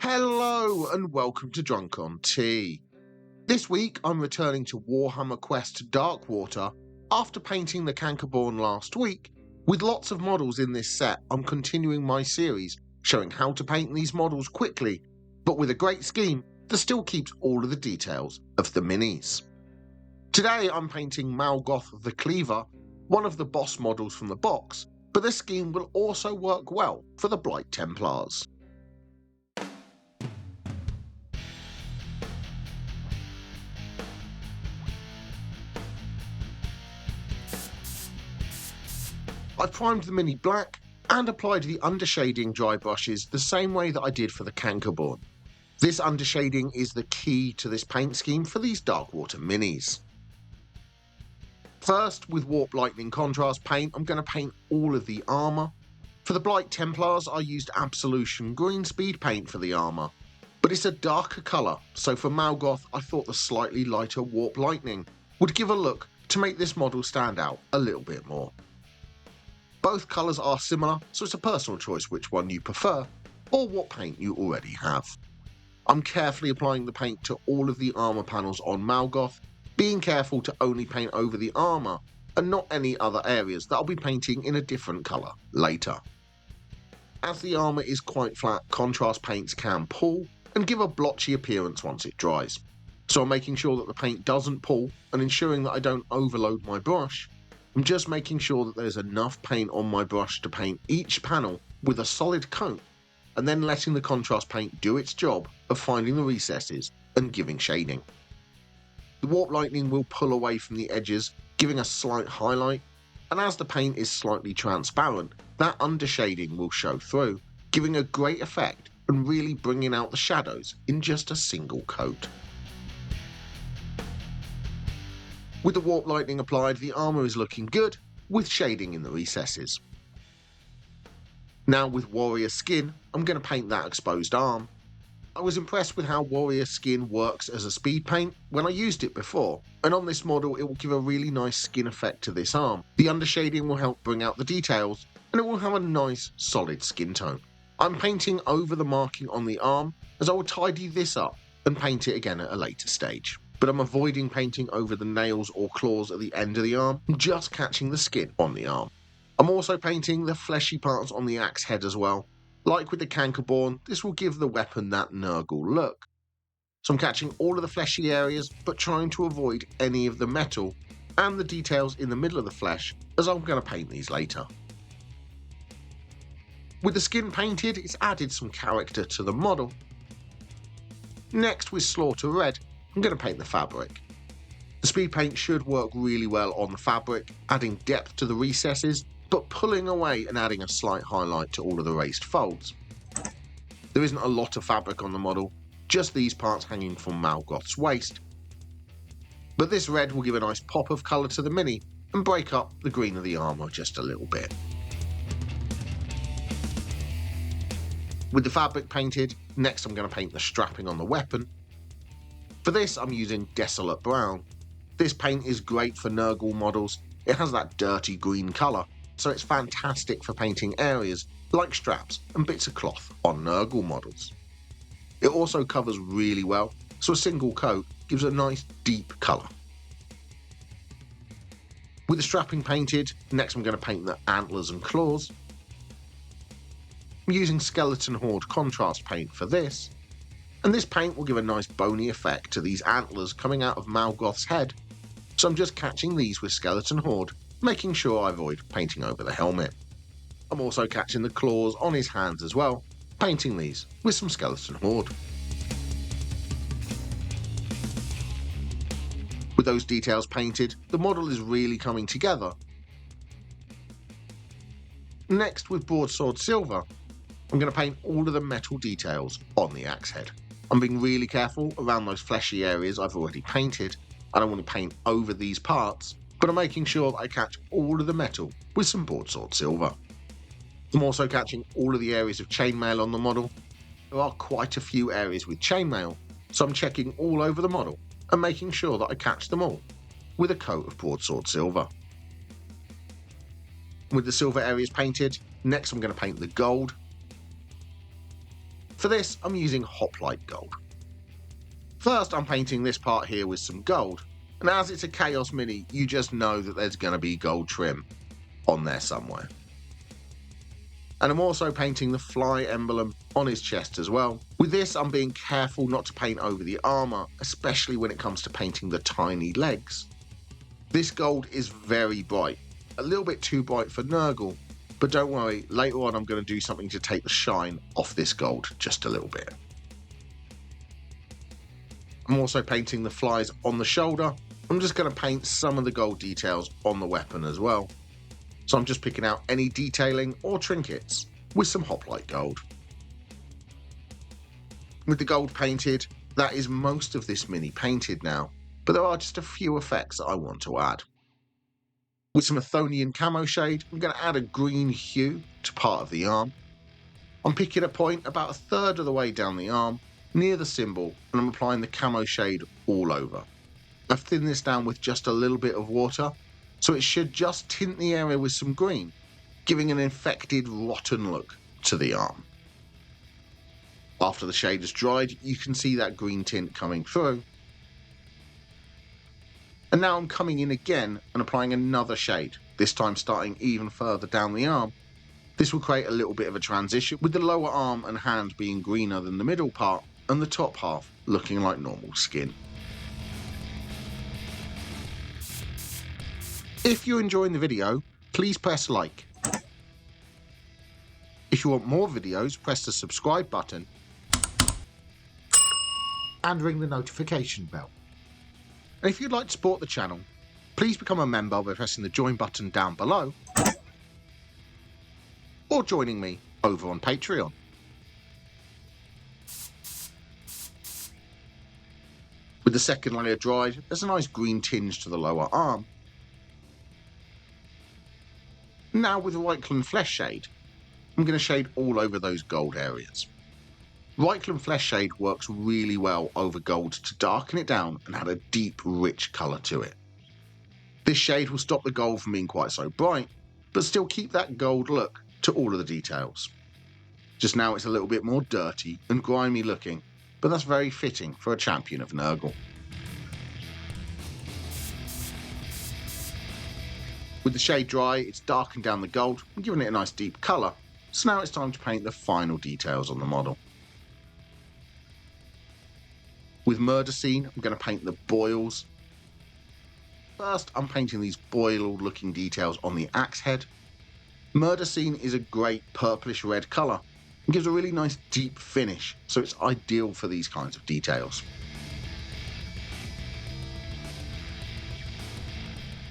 Hello and welcome to Drunk on Tea. This week I'm returning to Warhammer Quest Darkwater after painting the Cankerborn last week. With lots of models in this set, I'm continuing my series showing how to paint these models quickly, but with a great scheme that still keeps all of the details of the minis. Today I'm painting Mulgoth the Cleaver, one of the boss models from the box, but this scheme will also work well for the Blight Templars. I've primed the mini black and applied the undershading dry brushes the same way that I did for the Cankerborn. This undershading is the key to this paint scheme for these Darkwater minis. First, with Warp Lightning Contrast paint, I'm going to paint all of the armour. For the Blight Templars, I used Absolution Green Speed Paint for the armour, but it's a darker colour, so for Mulgoth I thought the slightly lighter Warp Lightning would give a look to make this model stand out a little bit more. Both colours are similar, so it's a personal choice which one you prefer, or what paint you already have. I'm carefully applying the paint to all of the armour panels on Mulgoth, being careful to only paint over the armour and not any other areas that I'll be painting in a different colour later. As the armour is quite flat, contrast paints can pull and give a blotchy appearance once it dries, so I'm making sure that the paint doesn't pull and ensuring that I don't overload my brush. I'm just making sure that there's enough paint on my brush to paint each panel with a solid coat, and then letting the contrast paint do its job of finding the recesses and giving shading. The Warp Lightning will pull away from the edges, giving a slight highlight, and as the paint is slightly transparent, that undershading will show through, giving a great effect and really bringing out the shadows in just a single coat. With the Warp Lightning applied, the armour is looking good, with shading in the recesses. Now with Warrior Skin, I'm going to paint that exposed arm. I was impressed with how Warrior Skin works as a speed paint when I used it before, and on this model it will give a really nice skin effect to this arm. The undershading will help bring out the details, and it will have a nice solid skin tone. I'm painting over the marking on the arm, as I will tidy this up and paint it again at a later stage. But I'm avoiding painting over the nails or claws at the end of the arm, just catching the skin on the arm. I'm also painting the fleshy parts on the axe head as well. Like with the Cankerborn, this will give the weapon that Nurgle look. So I'm catching all of the fleshy areas, but trying to avoid any of the metal and the details in the middle of the flesh, as I'm going to paint these later. With the skin painted, it's added some character to the model. Next, with Slaughter Red, I'm going to paint the fabric. The speed paint should work really well on the fabric, adding depth to the recesses, but pulling away and adding a slight highlight to all of the raised folds. There isn't a lot of fabric on the model, just these parts hanging from Mulgoth's waist. But this red will give a nice pop of colour to the mini and break up the green of the armour just a little bit. With the fabric painted, next I'm going to paint the strapping on the weapon. For this I'm using Desolate Brown. This paint is great for Nurgle models. It has that dirty green colour, so it's fantastic for painting areas like straps and bits of cloth on Nurgle models. It also covers really well, so a single coat gives a nice deep colour. With the strapping painted, next I'm going to paint the antlers and claws. I'm using Skeleton Horde contrast paint for this, and this paint will give a nice bony effect to these antlers coming out of Mulgoth's head, so I'm just catching these with Skeleton Horde, making sure I avoid painting over the helmet. I'm also catching the claws on his hands as well, painting these with some Skeleton Horde. With those details painted, the model is really coming together. Next, with Broadsword Silver, I'm going to paint all of the metal details on the axe head. I'm being really careful around those fleshy areas I've already painted. I don't want to paint over these parts, but I'm making sure that I catch all of the metal with some Broadsword Silver. I'm also catching all of the areas of chainmail on the model. There are quite a few areas with chainmail, so I'm checking all over the model and making sure that I catch them all with a coat of Broadsword Silver. With the silver areas painted, next I'm going to paint the gold. For this, I'm using Hoplite Gold. First, I'm painting this part here with some gold, and as it's a Chaos Mini, you just know that there's going to be gold trim on there somewhere. And I'm also painting the fly emblem on his chest as well. With this, I'm being careful not to paint over the armour, especially when it comes to painting the tiny legs. This gold is very bright, a little bit too bright for Nurgle, but don't worry, later on I'm going to do something to take the shine off this gold just a little bit. I'm also painting the flies on the shoulder. I'm just going to paint some of the gold details on the weapon as well. So I'm just picking out any detailing or trinkets with some Hoplite Gold. With the gold painted, that is most of this mini painted now, but there are just a few effects that I want to add. With some Athonian camo shade, I'm going to add a green hue to part of the arm. I'm picking a point about a third of the way down the arm, near the symbol, and I'm applying the camo shade all over. I've thinned this down with just a little bit of water, so it should just tint the area with some green, giving an infected, rotten look to the arm. After the shade has dried, you can see that green tint coming through. And now I'm coming in again and applying another shade, this time starting even further down the arm. This will create a little bit of a transition, with the lower arm and hand being greener than the middle part, and the top half looking like normal skin. If you're enjoying the video, please press like. If you want more videos, press the subscribe button and ring the notification bell. And if you'd like to support the channel, please become a member by pressing the join button down below or joining me over on Patreon. With the second layer dried, there's a nice green tinge to the lower arm. Now with the Reikland Flesh shade, I'm going to shade all over those gold areas. Reikland Flesh shade works really well over gold to darken it down and add a deep, rich colour to it. This shade will stop the gold from being quite so bright, but still keep that gold look to all of the details. Just now it's a little bit more dirty and grimy looking, but that's very fitting for a champion of Nurgle. With the shade dry, it's darkened down the gold and given it a nice deep colour, so now it's time to paint the final details on the model. With Murder Scene, I'm going to paint the boils. First, I'm painting these boiled looking details on the axe head. Murder Scene is a great purplish red colour and gives a really nice deep finish, so it's ideal for these kinds of details.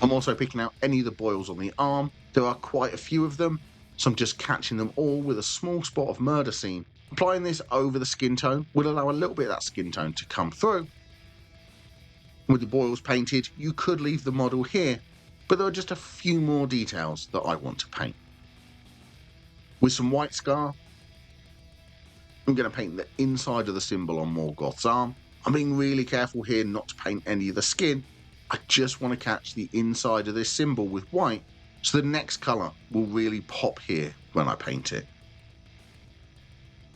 I'm also picking out any of the boils on the arm. There are quite a few of them, so I'm just catching them all with a small spot of Murder Scene. Applying this over the skin tone will allow a little bit of that skin tone to come through. With the boils painted, you could leave the model here, but there are just a few more details that I want to paint. With some white scar, I'm going to paint the inside of the symbol on Mulgoth's arm. I'm being really careful here not to paint any of the skin. I just want to catch the inside of this symbol with white, so the next colour will really pop here when I paint it.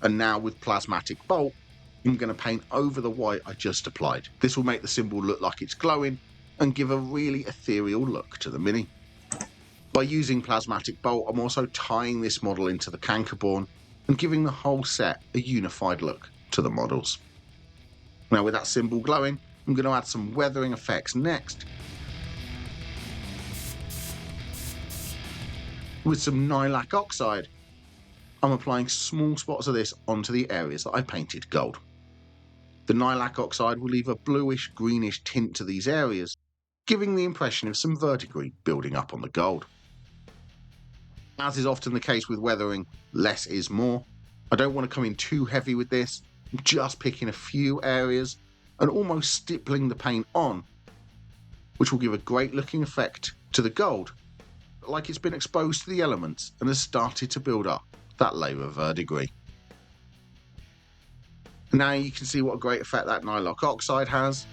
And now with Plasmatic Bolt, I'm going to paint over the white I just applied. This will make the symbol look like it's glowing and give a really ethereal look to the mini. By using Plasmatic Bolt, I'm also tying this model into the Cankerborn and giving the whole set a unified look to the models. Now with that symbol glowing, I'm going to add some weathering effects next. With some Nailac Oxide, I'm applying small spots of this onto the areas that I painted gold. The Nailac Oxide will leave a bluish greenish tint to these areas, giving the impression of some verdigris building up on the gold. As is often the case with weathering, less is more. I don't want to come in too heavy with this, I'm just picking a few areas and almost stippling the paint on, which will give a great looking effect to the gold, like it's been exposed to the elements and has started to build up that layer of verdigris. Now you can see what a great effect that Nailac Oxide has.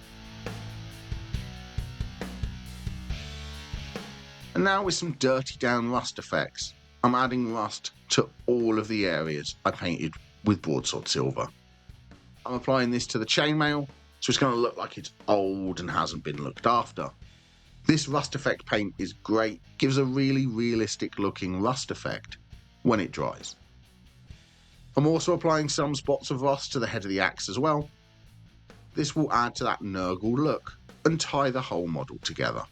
And now with some dirty down rust effects, I'm adding rust to all of the areas I painted with broadsword silver. I'm applying this to the chainmail, so it's going to look like it's old and hasn't been looked after. This rust effect paint is great, gives a really realistic looking rust effect when it dries. I'm also applying some spots of rust to the head of the axe as well. This will add to that Nurgle look and tie the whole model together.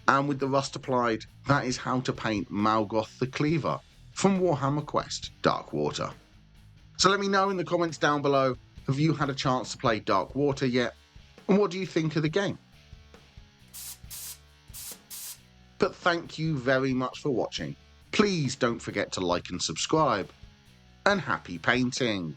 And with the rust applied, that is how to paint Mulgoth the Cleaver from Warhammer Quest Darkwater. So let me know in the comments down below, have you had a chance to play Darkwater yet? And what do you think of the game? But thank you very much for watching. Please don't forget to like and subscribe. And happy painting!